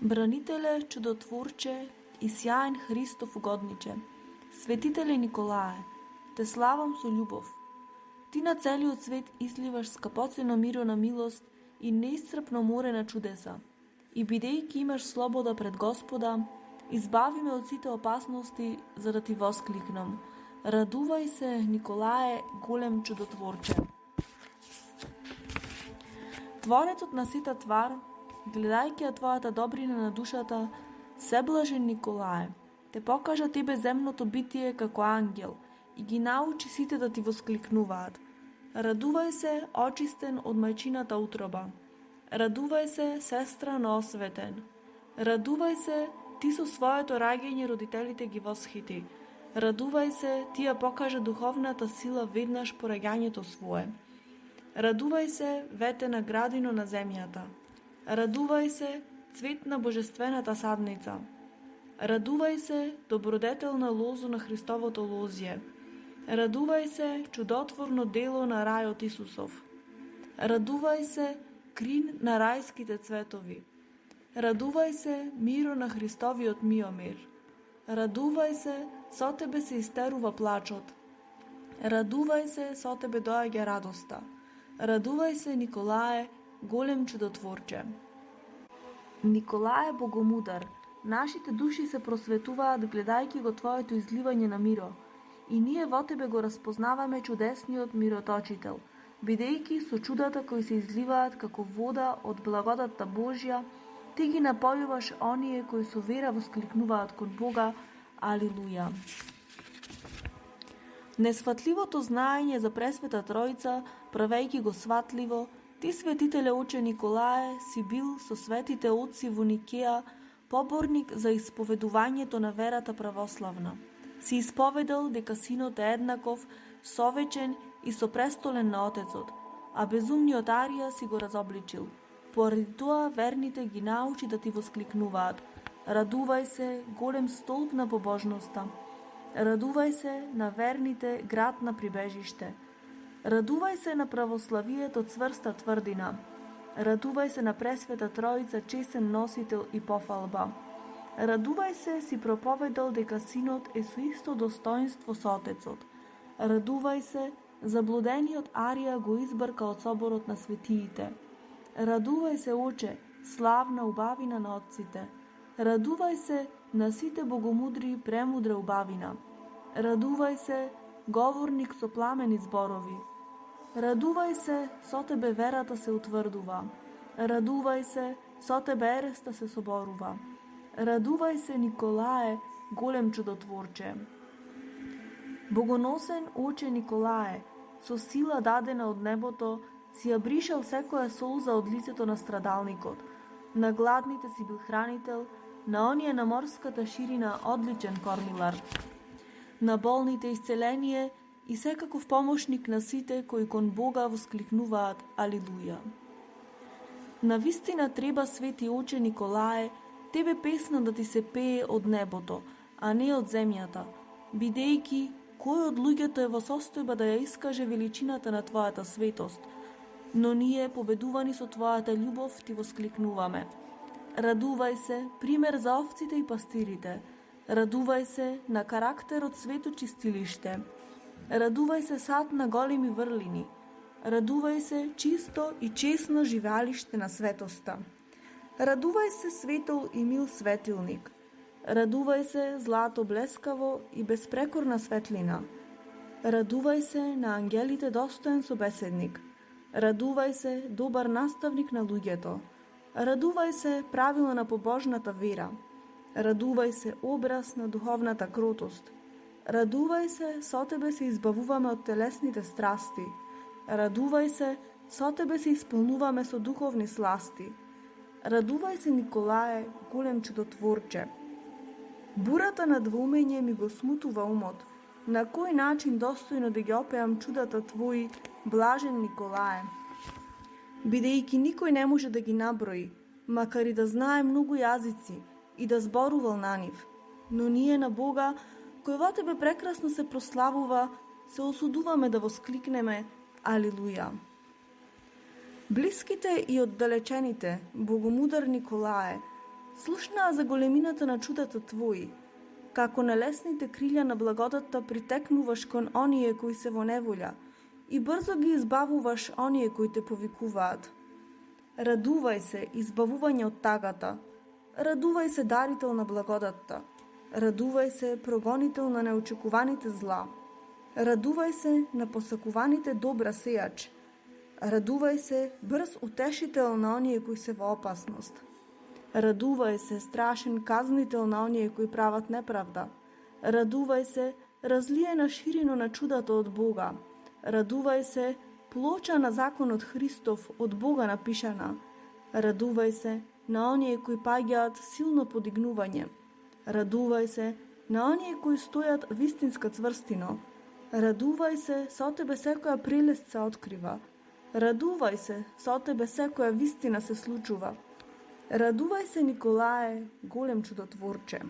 Бранителе, чудотворче и сјаен Христов угодниче, светителе Николае, те славам со љубов. Ти на целиот свет изливаш скапоцено мирона милост и неисцрпно море на чудеса. И бидејќи имаш слобода пред Господа, избави ме од сите опасности за да ти воскликнам. Радувај се, Николае, голем чудотворче. Творецот на сета твар, гледајќи ја твојата добрина на душата, себлажен Николае, те покажа тебе земното битие како ангел и ги научи сите да ти воскликнуваат. Радувај се, очистен од мајчината утроба. Радувај се, сестра на осветен. Радувај се, ти со своето раѓање родителите ги восхити. Радувај се, ти ја покажа духовната сила веднаш по раѓањето свое. Радувај се, вете на градино на земјата. Радувај се, цвет на божествената садница. Радувај се, добродетелна лозо на Христовото лозје. Радувај се, чудотворно дело на рајот Исусов. Радувај се, крин на рајските цветови. Радувај се, миро на Христовиот миомир. Радувај се, со тебе се истерува плачот. Радувај се, со тебе доаѓа радоста. Радувај се, Николае, голем чудотворче. Николае Богомудар, нашите души се просветуваат гледајќи го Твоето изливање на миро, и ние во Тебе го разпознаваме чудесниот мироточител, бидејќи со чудата кои се изливаат како вода од благодатта Божја, Ти ги напојуваш оние кои со вера воскликнуваат кон Бога. Алилуја. Несватливото знаење за Пресвета Тројца, правејќи го сватливо, Ти, светителе оче Николае, си бил со светите отци во Никеја поборник за исповедувањето на верата православна. Си исповедал дека Синот е еднаков, совечен и сопрестолен на Отецот, а безумниот Арија си го разобличил. Поради тоа верните ги научи да ти воскликнуваат. Радувај се, голем столб на побожноста. Радувај се на верните, град на прибежиште. Радувај се на православието, цврста тврдина. Радувај се на Пресвета Тројца, чесен носител и пофалба. Радувај се, си проповедал дека Синот е со исто достоинство со Отецот. Радувај се, заблудениот Арија го избрка од соборот на светиите. Радувај се, оче, славна убавина на отците. Радувај се на сите богомудри премудра убавина. Радувај се, говорник со пламени зборови. Радувај се, со тебе верата се утврдува. Радувај се, со тебе ереста се соборува. Радувај се, Николае, голем чудотворче. Богоносен оче Николае, со сила дадена од небото, си ја бришал секоја солза од лицето на страдалникот. На гладните си бил хранител, на оние на морската ширина одличен кормилар. На болните исцеление и секаков помошник на сите кои кон Бога воскликнуваат Алилуја. На вистина треба, свети оче Николае, тебе песна да ти се пее од небото, а не од земјата, бидејќи кој од луѓето е во состојба да ја искаже величината на Твојата светост, но ние, победувани со Твојата љубов, ти воскликнуваме. Радувај се, пример за овците и пастирите. Радувај се на карактерот свето чистилиште. Радувај се сад на големи врлини. Радувај се чисто и честно живеалиште на светоста. Радувај се светол и мил светилник. Радувај се злато блескаво и безпрекорна светлина. Радувај се на ангелите достоен собеседник. Радувај се добар наставник на луѓето. Радувај се правило на побожната вера. Радувај се образ на духовната кротост. Радувај се, со тебе се избавуваме од телесните страсти. Радувај се, со тебе се исполнуваме со духовни сласти. Радувај се, Николае, голем чудотворче. Бурата на двоумење ми го смутува умот. На кој начин достојно да ги опеам чудата Твои, блажен Николае? Бидејќи никој не може да ги наброи, макар и да знае многу јазици и да зборувал на нив. Но ние на Бога, кој во тебе прекрасно се прославува, се осудуваме да воскликнеме Алилуја. Блиските и оддалечените, богомудар Николае, Слушнаа за големината на чудата Твои, како на лесните крилја на благодатта притекнуваш кон оние кои се во неволја и брзо ги избавуваш оние кои те повикуваат. Радувај се, избавување од тагата. Радувај се, дарител на благодатта. Радувај се, прогонител на неочекуваните зла. Радувај се, на посакуваните добра сејач. Радувај се, брз утешител на оние кои се во опасност. Радувај се, страшен казнител на оние кои прават неправда. Радувај се, разлиена ширино на чудата од Бога. Радувај се, плоча на законот Христов од Бога напишана. Радувај се на оние кои паѓаат силно подигнување. Радувај се на оние кои стојат вистинска цврстино. Радувај се, со тебе секоја прелест се открива. Радувај се, со тебе секоја вистина се случува. Радувај се, Николае, голем чудотворче.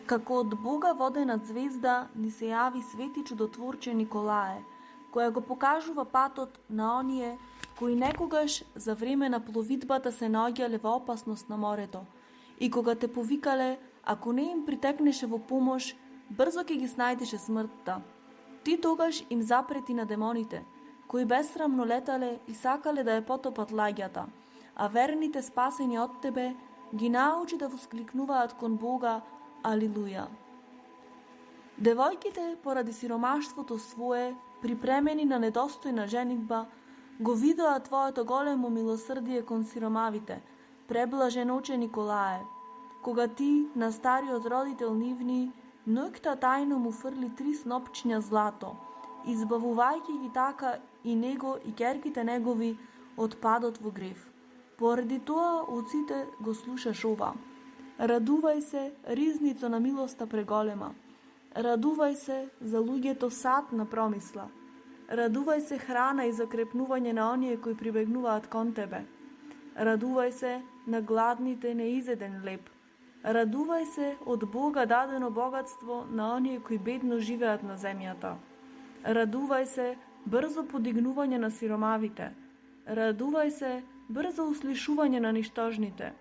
Како од Бога водена звезда ни се јави свети чудотворче Николае, која го покажува патот на оние кои некогаш за време на пловидбата се наоѓале во опасност на морето и кога те повикале, ако не им притекнеше во помош, брзо ќе ги снајдеше смртта. Ти тогаш им запрети на демоните, кои безсрамно летале и сакале да ја потопат лагјата, а верните спасени од тебе ги научи да воскликнуваат кон Бога Алилуја. Девојките поради сиромаштвото свое, припремени на недостојна женитба, го видоа твоето големо милосрдие кон сиромавите, преблажен оче Николае, кога ти на стариот родител нивни, ноќта тајно му фрли 3 снопчиња злато, избавувајќи ги така и него и ќерките негови од падот во грев. Поради тоа оците го слушаш ова. Радувај се, ризница на милоста преголема. Радувај се за луѓето сад на промисла. Радувај се, храна и закрепнување на оние кои прибегнуваат кон тебе. Радувај се на гладните неизеден леп. Радувај се од Бога дадено богатство на оние кои бедно живеат на земјата. Радувај се брзо подигнување на сиромавите. Радувај се брзо услишување на ништожните.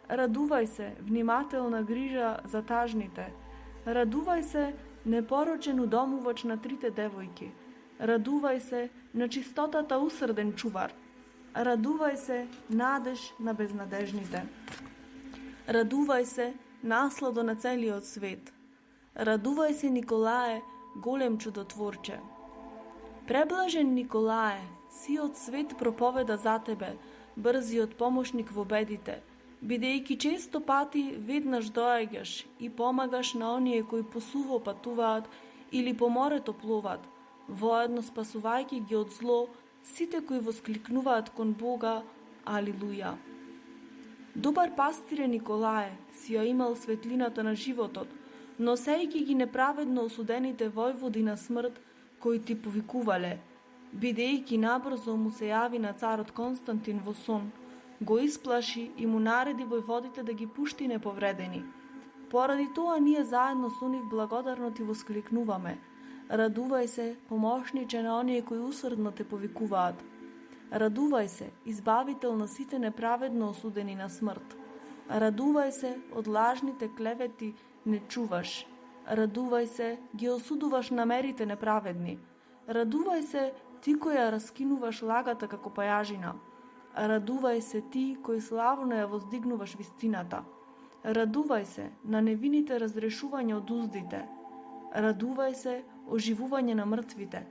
Радувај се внимателна грижа за тажните. Радувај се непорочен удомувач на 3 девојки. Радувај се на чистотата усрден чувар. Радувај се надеж на безнадежните. Радувај се насладо на целиот свет. Радувај се, Николае, голем чудотворче. Преблажен Николае, сиот свет проповеда за тебе, брзиот помошник во бедите, бидејќи често пати веднаш доаѓаш и помагаш на оние кои посуво патуваат или по морето плуват, воедно спасувајќи ги од зло сите кои воскликнуваат кон Бога Алилуја. Добар пастире Николае, си ја имал светлината на животот, носејќи ги неправедно осудените војводи на смрт кои ти повикувале, бидејќи набрзо му се јави на царот Константин во сон, го исплаши и му нареди војводите да ги пушти неповредени. Поради тоа ние заедно со нив благодарно ти воскликнуваме. Радувај се, помошниче на оние кои усрдно те повикуваат. Радувај се, избавител на сите неправедно осудени на смрт. Радувај се, од лажните клевети не чуваш. Радувај се, ги осудуваш намерите неправедни. Радувај се, ти која раскинуваш лагата како пајажина. Радувај се, ти кој славно ја воздигнуваш вистината. Радувај се на невините разрешување од уздите. Радувај се оживување на мртвите.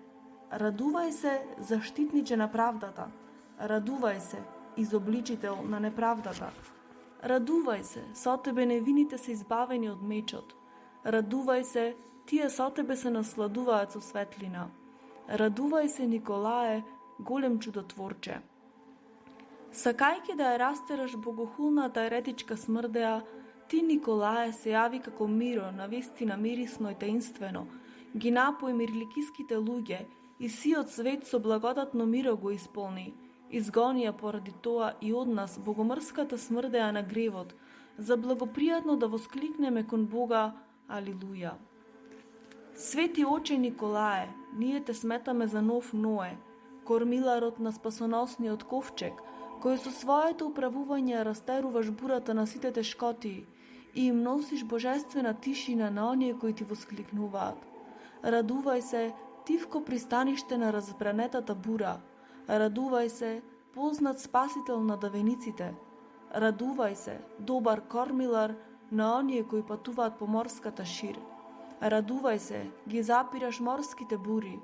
Радувај се заштитниче на правдата. Радувај се изобличител на неправдата. Радувај се, со тебе невините се избавени од мечот. Радувај се, тие со тебе се насладуваат со светлина. Радувај се, Николае, голем чудотворче. Сакајќи да ја растераш богохулната еретичка смрдеа, ти, Николае, се јави како миро, навистина мирисно и таинствено, ги напои мирликиските луѓе и сиот свет со благодатно миро го исполни. Изгонија поради тоа и од нас богомрската смрдеа на гревот, за благопријатно да воскликнеме кон Бога Алилуја. Свети оче Николае, ние те сметаме за нов Ное, кормиларот на спасоносниот ковчег, кој со своето управување растеруваш бурата на сите тешкоти и им носиш божествена тишина на оние кои ти воскликнуваат. Радувај се, тивко пристаниште на разбранетата бура. Радувај се, познат спасител на давениците. Радувај се, добар кормилар на оние кои патуваат по морската шир. Радувај се, ги запираш морските бури.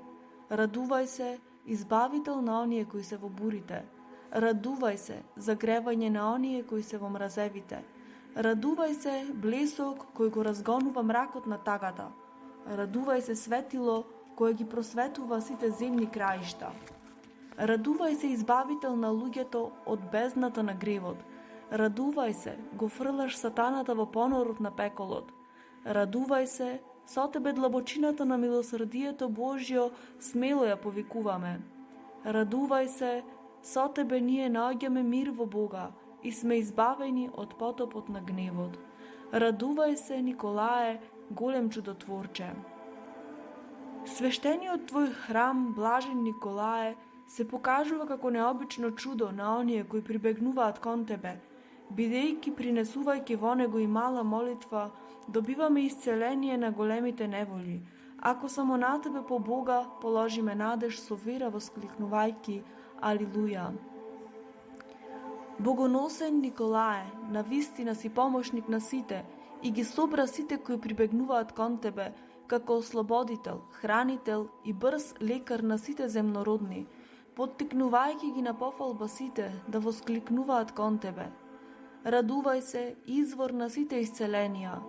Радувај се, избавител на оние кои се во бурите. Радувај се, загревање на оние кои се во мразевите. Радувај се, блесок кој го разгонува мракот на тагата. Радувај се, светило кое ги просветува сите земни краишта. Радувај се, избавител на луѓето од бездната на гревот. Радувај се, го фрлаш сатаната во понорот на пеколот. Радувај се, со тебе длабочината на милосрдието Божјо смело ја повикуваме. Радувај се, со тебе ние наоѓаме мир во Бога и сме избавени од потопот на гневот. Радувај се, Николае, голем чудотворче. Свештениот твој храм, блажен Николае, се покажува како необично чудо на оние кои прибегнуваат кон тебе. Бидејќи принесувајќи во него и мала молитва, добиваме исцеление на големите неволи. Ако само на тебе по Бога положиме надеж со вера воскликнувајќи Алилуја. Богоносен Николае, навистина си помошник на сите и ги собра сите кои прибегнуваат кон тебе, како ослободител, хранител и брз лекар на сите земнородни, поттикнувајќи ги на пофалба сите да воскликнуваат кон тебе. Радувај се, извор на сите исцеленија.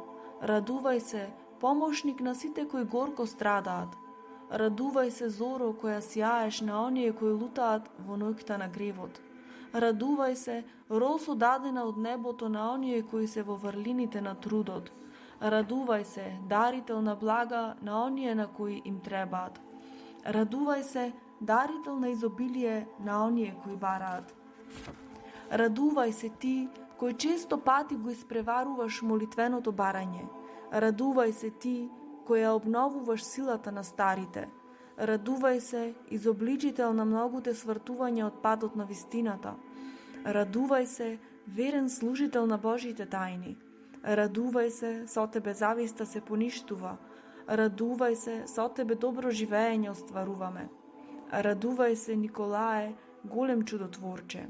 Радувај се, помошник на сите кои горко страдаат. Радувај се, зоро која сјаеш на оние кои лутаат во ноќта на гревот. Радувај се, росо дадена од небото на оние кои се во врлините на трудот. Радувај се, дарител на блага на оние на кои им требаат. Радувај се, дарител на изобилие на оние кои бараат. Радувај се ти, кој често пати го испреваруваш молитвеното барање. Радувај се ти, кој ја обновуваш силата на старите. Радувај се, изобличител на многуте свртувања од патот на вистината. Радувај се, верен служител на Божите тајни. Радувај се, со тебе зависта се поништува. Радувај се, со тебе добро живење остваруваме. Радувај се, Николае, голем чудотворче.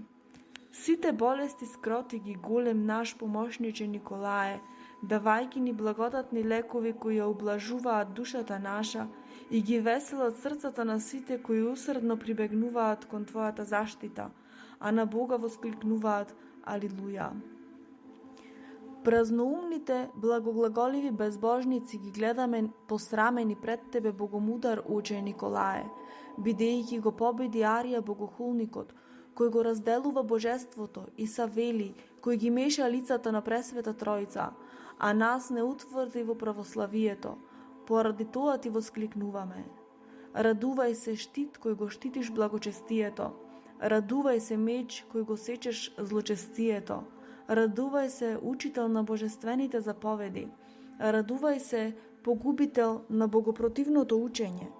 Сите болести скроти ги голем наш помошниче Николае, давајќи ни благодатни лекови кои ја ублажуваат душата наша и ги веселат срцата на сите кои усредно прибегнуваат кон Твојата заштита, а на Бога воскликнуваат Алилуја. Празноумните, благоглаголиви безбожници ги гледаме посрамени пред Тебе, богомудар Оче Николае, бидејќи го победи Арија богохулникот, кој го разделува божеството, и Савели, кој ги меша лицата на Пресвета Тројца, а нас не утврди во православието. Поради тоа ти воскликнуваме. Радувај се, штит кој го штитиш благочестието. Радувај се, меч кој го сечеш злочестието. Радувај се, учител на божествените заповеди. Радувај се, погубител на богопротивното учење.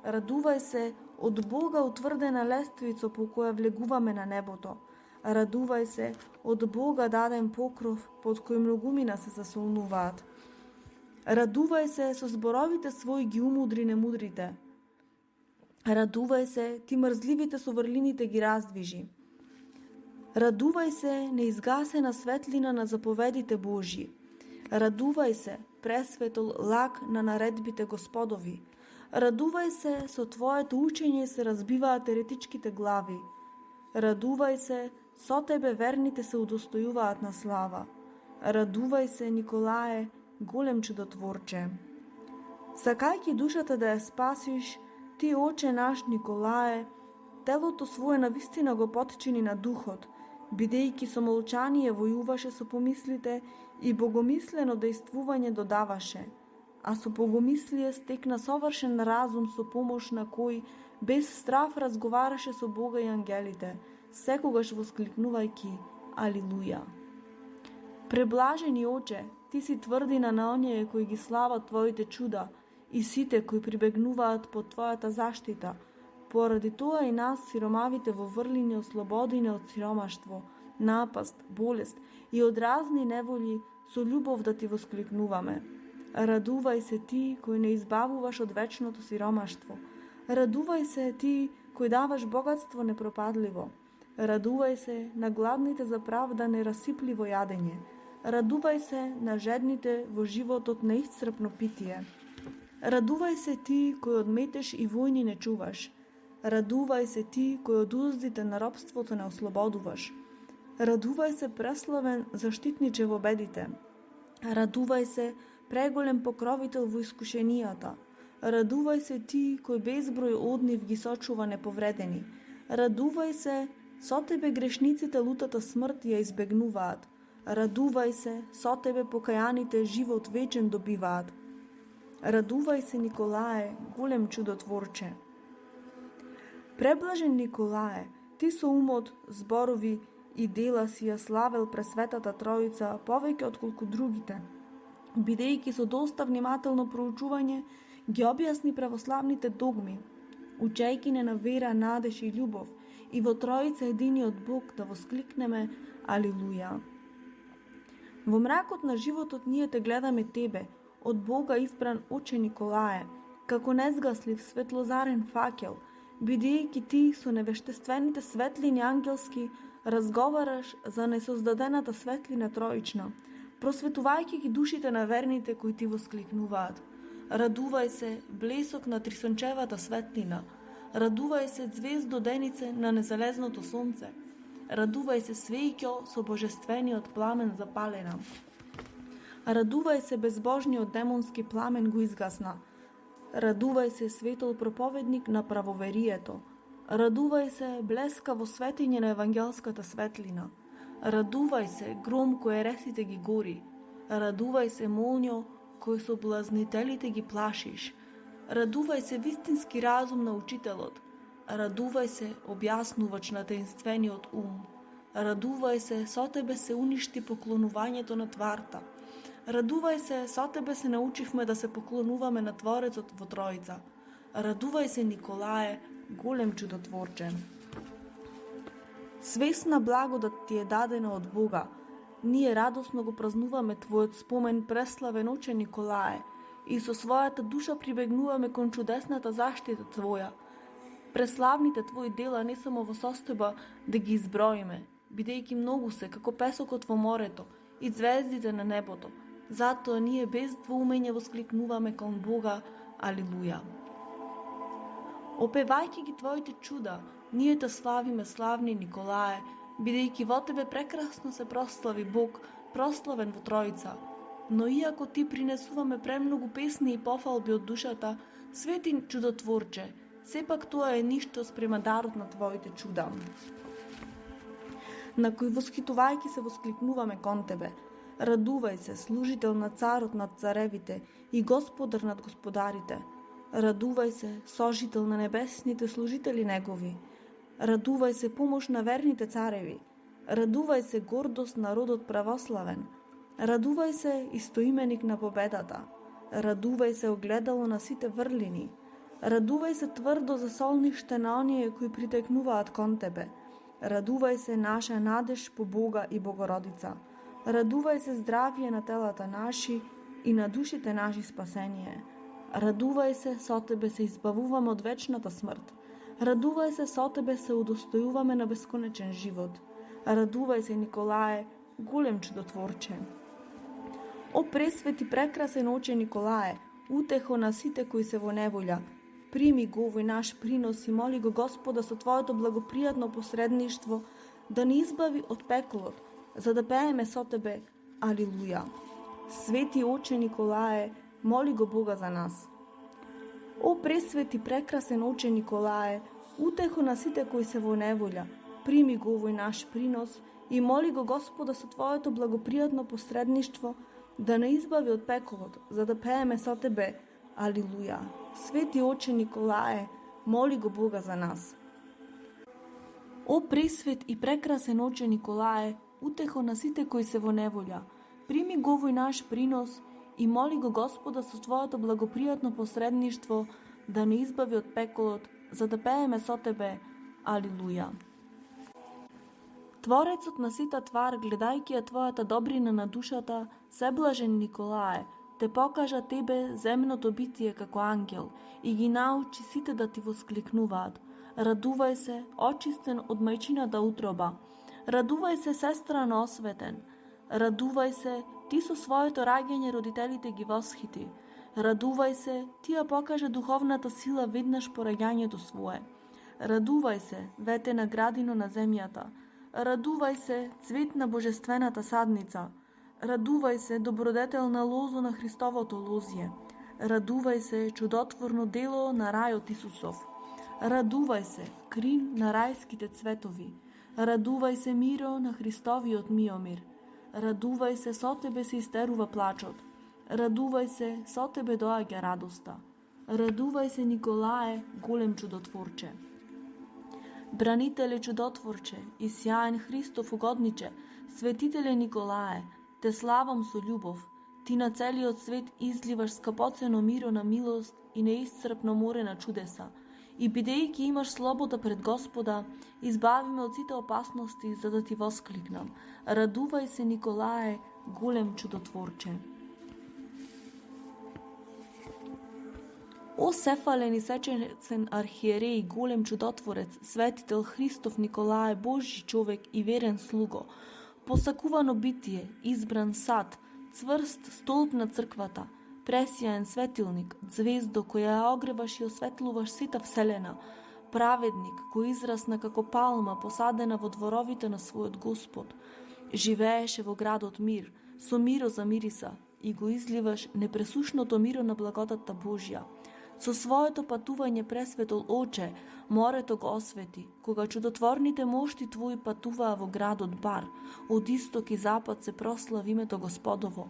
Радувај се, од Бога утврдена лествица по која влегуваме на небото. Радувај се, од Бога даден покров под кој многумина се засолнуваат. Радувај се, со зборовите своји ги умудри немудрите. Радувај се, ти мрзливите со врлините ги раздвижи. Радувај се, неизгасена светлина на заповедите Божји. Радувај се, пресветол лак на наредбите Господови. Радувај се, со Твоето учење се разбиваат еретичките глави. Радувај се, со тебе верните се удостојуваат на слава. Радувај се, Николае, голем чудотворче. Сакајќи душата да ја спасиш, ти, Оче наш Николае, телото свое навистина го потчини на духот, бидејќи со молчание војуваше со помислите и богомислено действување додаваше, а со богомислие стекна совршен разум со помош на кој без страф разговараше со Бога и ангелите, секогаш воскликнувајќи Алилуја. Преблажени Оче, ти си тврдина на оние кои ги слават Твоите чуда и сите кои прибегнуваат под Твојата заштита. Поради тоа и нас, сиромавите во врлини, ослободине од сиромаштво, напаст, болест и од разни неволји, со љубов да ти воскликнуваме. Радувај се ти кој не избавуваш од вечното сиромаштво. Радувај се ти кој даваш богатство непропадливо. Радувај се на гладните за правда нерасипливо јадење. Радувај се на жедните во животот неисцрпно питие. Радувај се ти кој од метеж и војни не чуваш. Радувај се ти кој од уздите на робството не ослободуваш. Радувај се преславен заштитниче во бедите. Радувај се преголем покровител во искушенијата. Радувај се ти кој безброј од нив ги сочува неповредени. Радувај се, со тебе грешниците лутата смрт ја избегнуваат. Радувај се, со тебе покајаните живот вечен добиваат. Радувај се, Николае, голем чудотворче. Преблажен Николае, ти со умот, зборови и дела си ја славел Пресветата Тројца повеќе отколку другите, бидејќи со доста внимателно проучување ги објасни православните догми, учејќи не на вера, надеж и љубов, и во Тројца единиот Бог да воскликнеме Алилуја. Во мракот на животот ние те гледаме тебе, од Бога избран Оче Николае, како незгаслив светлозарен факел, бидејќи ти со невештествените светлини ангелски разговараш за несоздадената светлина троична, просветувајќи ги душите на верните кои ти воскликнуваат. Радувај се, блесок на трисончевата светлина. Радувај се, звездо денице на незалезното сонце. Радувај се, свејќо со божествениот пламен запалена. Радувај се, безбожниот демонски пламен го изгасна. Радувај се, светол проповедник на правоверието. Радувај се, блескаво светење на евангелската светлина. Радувај се, гром кој ересите ги гори. Радувај се, молњо кој соблазнителите ги плашиш. Радувај се, вистински разум на учителот. Радувај се, објаснувач на таинствениот ум. Радувај се, со тебе се уништи поклонувањето на тварта. Радувај се, со тебе се научивме да се поклонуваме на Творецот во Тројца. Радувај се, Николае, голем чудотворче. Свесна благодат ти е дадена од Бога. Ние радосно го празнуваме твојот спомен, преславен Оче Николае, и со својата душа прибегнуваме кон чудесната заштита твоја. Преславните твои дела не само во состојба да ги изброиме, бидејќи многу се како песокот во морето и звездите на небото. Затоа ние без двоумење воскликнуваме кон Бога Алилуја. Опевајќи ги твоите чуда, ние те славиме, славни Николае, бидејќи во тебе прекрасно се прослави Бог, прославен во Тројца. Но иако ти принесуваме премногу песни и пофалби од душата, свети чудотворче, сепак тоа е ништо спрема дарот на твоите чуда, на кој восхитувајќи се воскликнуваме кон тебе. Радувај се, служител на царот над царевите и господар над господарите. Радувај се, сожител на небесните служители негови. Радувај се, помош на верните цареви. Радувај се, гордост на родот православен. Радувај се, истоименик на победата. Радувај се, огледало на сите врлини. Радувај се, тврдо за солниште на оние кои притекнуваат кон тебе. Радувај се, наша надеж по Бога и Богородица. Радувај се, здравие на телата наши и на душите наши спасение. Радувај се, со тебе се избавуваме од вечната смрт. Радувај се, со тебе се удостојуваме на бесконечен живот. Радувај се, Николае, голем чудотворче. О пресвети прекрасен Оче Николае, утехо на сите кои се во неволја, прими го овој наш принос и моли го Господа со твоето благопријатно посредништво да ни избави од пеколот, за да пееме со тебе Алилуја. Свети Оче Николае, моли го Бога за нас. О пресвети прекрасен Оче Николае, утехо на сите кои се во неволја, прими го овој наш принос и моли го Господа со твоето благопријатно посредништво да не избави од пеколот, за да пееме со тебе Алилуја. Свети Оче Николае, моли го Бога за нас. О пресвет и прекрасен Оче Николае, утехо на сите кои се во неволја, прими го овој наш принос и моли го Господа со твоето благопријатно посредништво да не избави од пеколот, за да пееме со тебе. Алилуја. Творецот на сита твар, гледајќи ја твојата добрина на душата, Себлажен Николае, те покажа тебе земното битие како ангел и ги научи сите да ти воскликнуваат. Радувај се, очистен од мајчината утроба. Радувај се, сестра на осветен. Радувај се, ти со своето раѓање родителите ги восхити. Радувај се, ти ја покажа духовната сила веднаш по раѓањето свое. Радувај се, вете на градино на земјата. Радувај се, цвет на божествената садница. Радувај се, добродетелна лозо на Христовото лозје. Радувај се, чудотворно дело на рајот Исусов. Радувај се, крин на рајските цветови. Радувај се, миро на Христовиот миомир. Радувај се, со тебе се истерува плачот. Радувај се, со тебе доаѓа радоста. Радувај се, Николае, голем чудотворче. Бранителе чудотворче и сјаен Христов угодниче, светителе Николае, те славам со љубов. Ти на целиот свет изливаш скапоцено миро на милост и неисцрпно море на чудеса. И бидејќи имаш слобода пред Господа, избави ме од сите опасности за да ти воскликнам. Радувај се, Николае, голем чудотворче. О сефален и сеченецен архиереј, голем чудотворец, светител Христов Николае, Божи човек и верен слуго, посакувано битие, избран сад, цврст столб на црквата, пресјаен светилник, звездо која ја огреваш и осветлуваш сита вселена, праведник кој израсна како палма посадена во дворовите на својот Господ, живееше во градот мир, со миро за мириса и го изливаш непресушното миро на благодатта Божја. Со своето патување пресветол Оче, морето го освети, кога чудотворните мошти Твои патуваа во градот Бар, од исток и запад се прослави името Господово.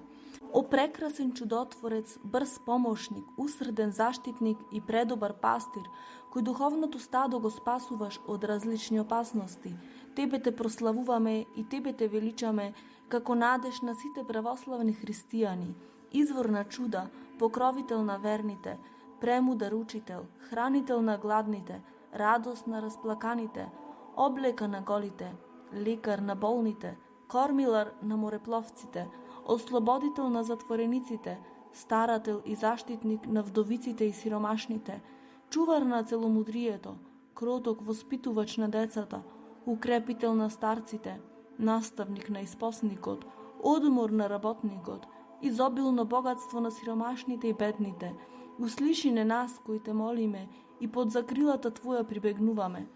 О прекрасен чудотворец, брз помошник, усрден заштитник и предобар пастир, кој духовното стадо го спасуваш од различни опасности, Тебе те прославуваме и Тебе те величаме, како надеж на сите православни христијани, извор на чуда, покровител на верните, премудар учител, хранител на гладните, радост на расплаканите, облека на голите, лекар на болните, кормилар на морепловците, ослободител на затворениците, старател и заштитник на вдовиците и сиромашните, чувар на целомудрието, кроток воспитувач на децата, укрепител на старците, наставник на испосникот, одмор на работникот, изобилно богатство на сиромашните и бедните. Услиши не нас кои те молиме и под закрилата Твоја прибегнуваме.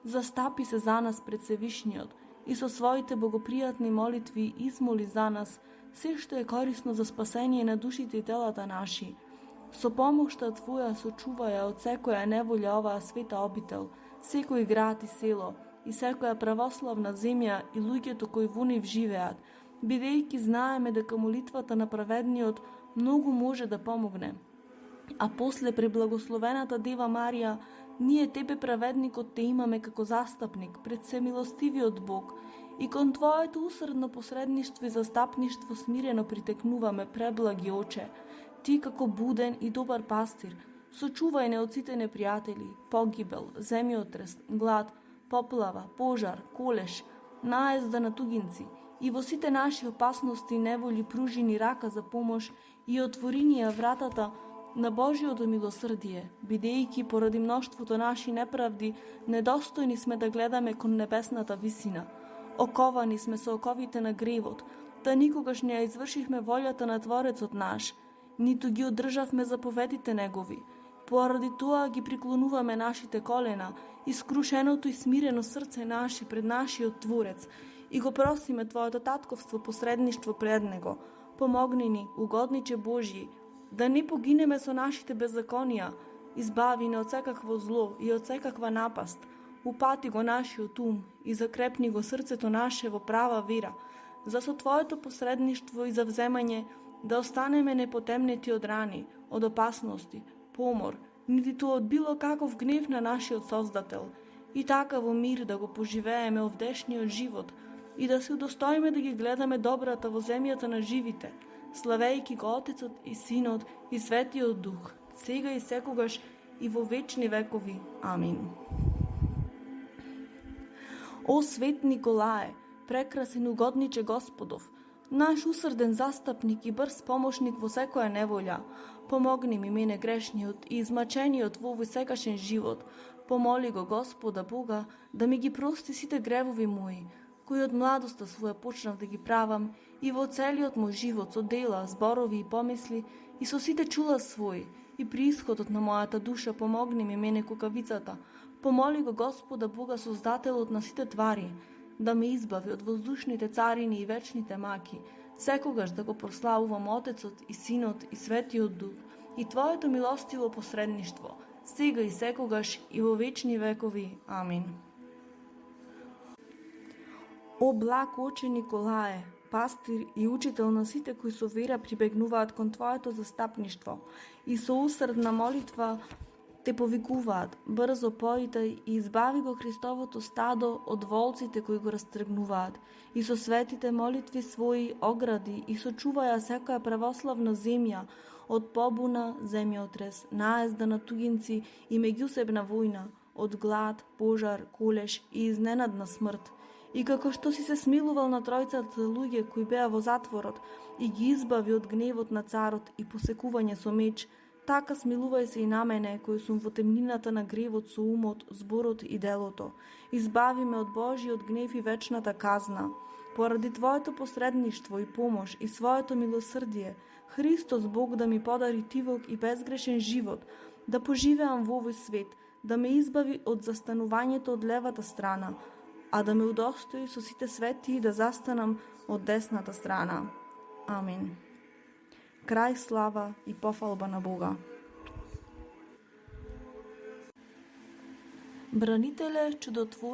Застапи се за нас пред Севишниот и со своите богопријатни молитви измоли за нас се што е корисно за спасение на душите и телата наши. Со помошта Твоја сочуваја од секоја неволја оваа света обител, секој град и село и секоја православна земја и луѓето кои во нив живеат, бидејќи знаеме дека молитвата на праведниот многу може да помогне. А после преблагословената Дева Марија, ние Тебе праведникот те имаме како застапник пред семилостивиот Бог и кон Твоето усрдно посредништво и застапништво смирено притекнуваме, преблаги Оче. Ти како буден и добар пастир, сочувај не од сите непријатели, погибел, земјотрес, глад, поплава, пожар, колеш, наезда на тугинци и во сите наши опасности и неволи пружи ни рака за помош и отвори ни ја вратата на Божиото милосрдие, бидејќи поради мноштвото наши неправди, недостојни сме да гледаме кон небесната висина. Оковани сме со оковите на гревот, да никогаш не ја извршивме волјата на Творецот наш, ниту ги одржавме заповедите Негови. Поради тоа ги приклонуваме нашите колена и скрушеното и смирено срце наше пред нашиот Творец и го просиме Твоето татковство посредништво пред Него. Помогни ни, угодниче Божји, да не погинеме со нашите беззаконија, избави не од секакво зло и од секаква напаст, упати го нашиот ум и закрепни го срцето наше во права вера, за со Твоето посредништво и завземање да останеме непотемнети од рани, од опасности, помор, ниту од било каков гнев на нашиот Создател, и така во мир да го поживееме овдешниот живот и да се удостоиме да ги гледаме добрата во земјата на живите, славејќи го Отецот и Синот и Светиот Дух, сега и секогаш и во вечни векови. Амин. О свет Николае, прекрасен угодниче Господов, наш усрден застапник и брз помошник во секоја неволја, помогни ми мене грешниот и измачениот во овој сегашен живот. Помоли го Господа Бога да ми ги прости сите гревови мои, кои од младоста своја почнав да ги правам, и во целиот мој живот со дела, зборови и помисли, и со сите чула своји, и при исходот на мојата душа помогни ми мене кукавицата. Помоли го Господа Бога, Создателот на сите твари, да ме избави од воздушните царини и вечните маки, секогаш да го прославувам Отецот и Синот и Светиот Дух и Твоето милостиво посредништво, сега и секогаш и во вечни векови. Амин. О благ оче Николае, пастир и учител на сите кои со вера прибегнуваат кон Твоето застапништво и со усрдна молитва те повикуваат, брзо појдеј и избави го Христовото стадо од волците кои го растргнуваат, и со светите молитви своји огради и сочуваја секоја православна земја од побуна, земјотрес, наезда на туѓинци и меѓусебна војна, од глад, пожар, колеш и изненадна смрт. И како што си се смилувал на тројцата луѓе кои беа во затворот и ги избави од гневот на царот и посекување со меч, така смилувај се и на мене, кој сум во темнината на гревот со умот, зборот и делото. Избави ме од Божиот гнев и вечната казна. Поради Твоето посредништво и помош и своето милосрдие, Христос Бог да ми подари тивок и безгрешен живот, да поживеам во овој свет, да ме избави од застанувањето од левата страна, а да ме удостои со сите свети да застанам од десната страна. Амин. Крај слава и пофалба на Бога. Бранителе, чудотворче